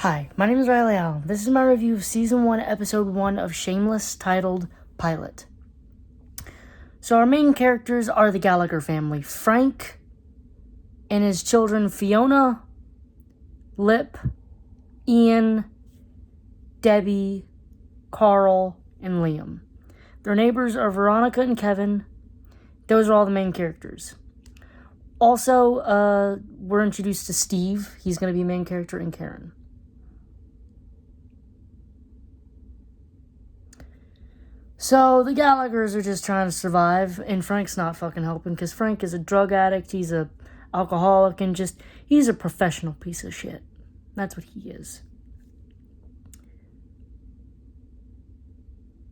Hi, my name is Riley Allen. This is my review of Season 1, Episode 1 of Shameless, titled Pilot. So our main characters are the Gallagher family. Frank and his children Fiona, Lip, Ian, Debbie, Carl, and Liam. Their neighbors are Veronica and Kevin. Those are all the main characters. Also, we're introduced to Steve. He's going to be main character, and Karen. So, the Gallaghers are just trying to survive, and Frank's not fucking helping, because Frank is a drug addict, he's a alcoholic, and he's a professional piece of shit. That's what he is.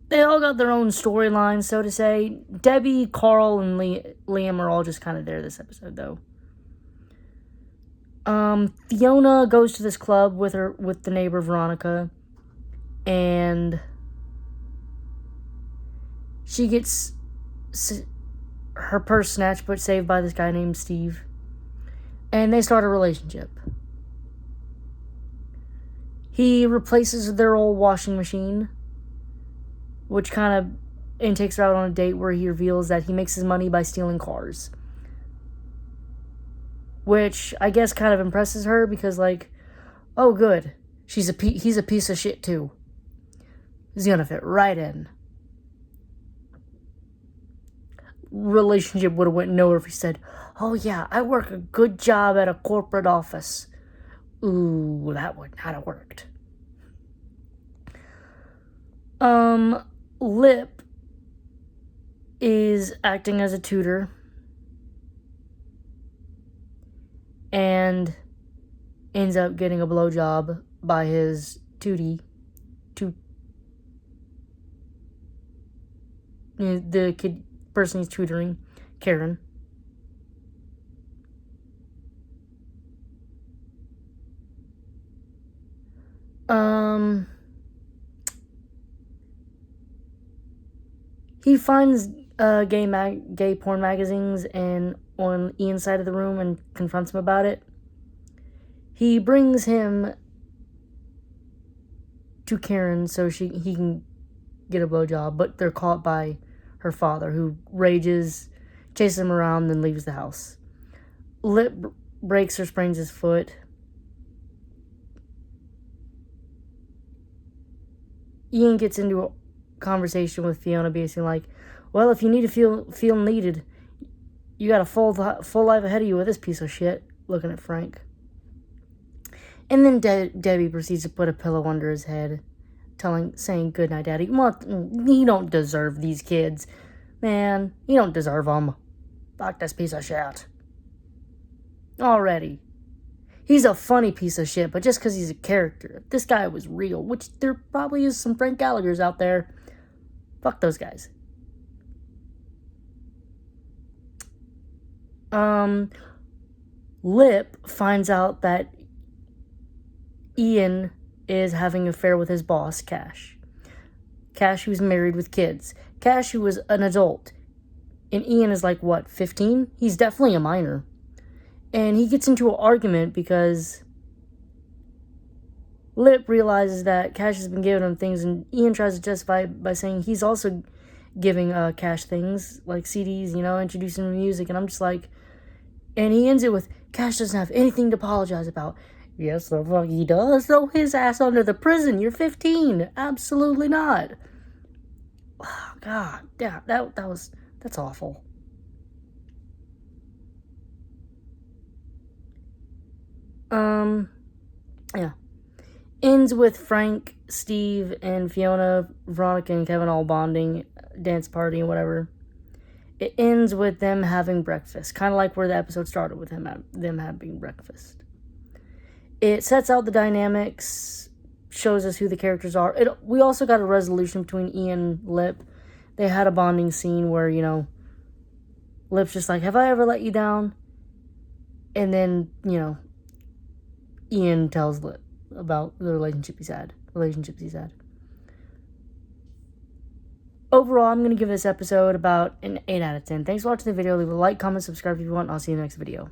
They all got their own storylines, so to say. Debbie, Carl, and Liam are all just kind of there this episode, though. Fiona goes to this club with the neighbor Veronica, and she gets her purse snatched but saved by this guy named Steve. And they start a relationship. He replaces their old washing machine, which and takes her out on a date where he reveals that he makes his money by stealing cars. Which I guess kind of impresses her because, oh good, he's a piece of shit too. He's gonna fit right in. Relationship would have went nowhere if he said, oh yeah, I work a good job at a corporate office. Ooh, that would not have worked. Lip is acting as a tutor and ends up getting a blowjob by his the person he's tutoring, Karen. He finds gay porn magazines on Ian's side of the room and confronts him about it. He brings him to Karen so he can get a blowjob, but they're caught by her father, who rages, chases him around, then leaves the house. Lip breaks or sprains his foot. Ian gets into a conversation with Fiona, basically like, well, if you need to feel needed, you got a full life ahead of you with this piece of shit, looking at Frank. And then Debbie proceeds to put a pillow under his head, saying, good night, Daddy. You don't deserve these kids. Man, you don't deserve them. Fuck this piece of shit. Already. He's a funny piece of shit, but just because he's a character. If this guy was real, which there probably is some Frank Gallaghers out there, fuck those guys. Lip finds out that Ian is having an affair with his boss, Cash. Cash, who's married with kids. Cash, who was an adult. And Ian is 15? He's definitely a minor. And he gets into an argument because Lip realizes that Cash has been giving him things, and Ian tries to justify it by saying he's also giving Cash things, like CDs, introducing him to music. And I'm just and he ends it with, Cash doesn't have anything to apologize about. Yes, the fuck he does. Throw his ass under the prison. You're 15. Absolutely not. Oh, God. Yeah, that's awful. Yeah. Ends with Frank, Steve, and Fiona, Veronica, and Kevin all bonding, dance party, and whatever. It ends with them having breakfast. Kind of like where the episode started with them having breakfast. It sets out the dynamics, shows us who the characters are. We also got a resolution between Ian and Lip. They had a bonding scene where, Lip's just like, have I ever let you down? And then, Ian tells Lip about the relationships he's had. Overall, I'm going to give this episode about an 8 out of 10. Thanks for watching the video. Leave a like, comment, subscribe if you want. I'll see you in the next video.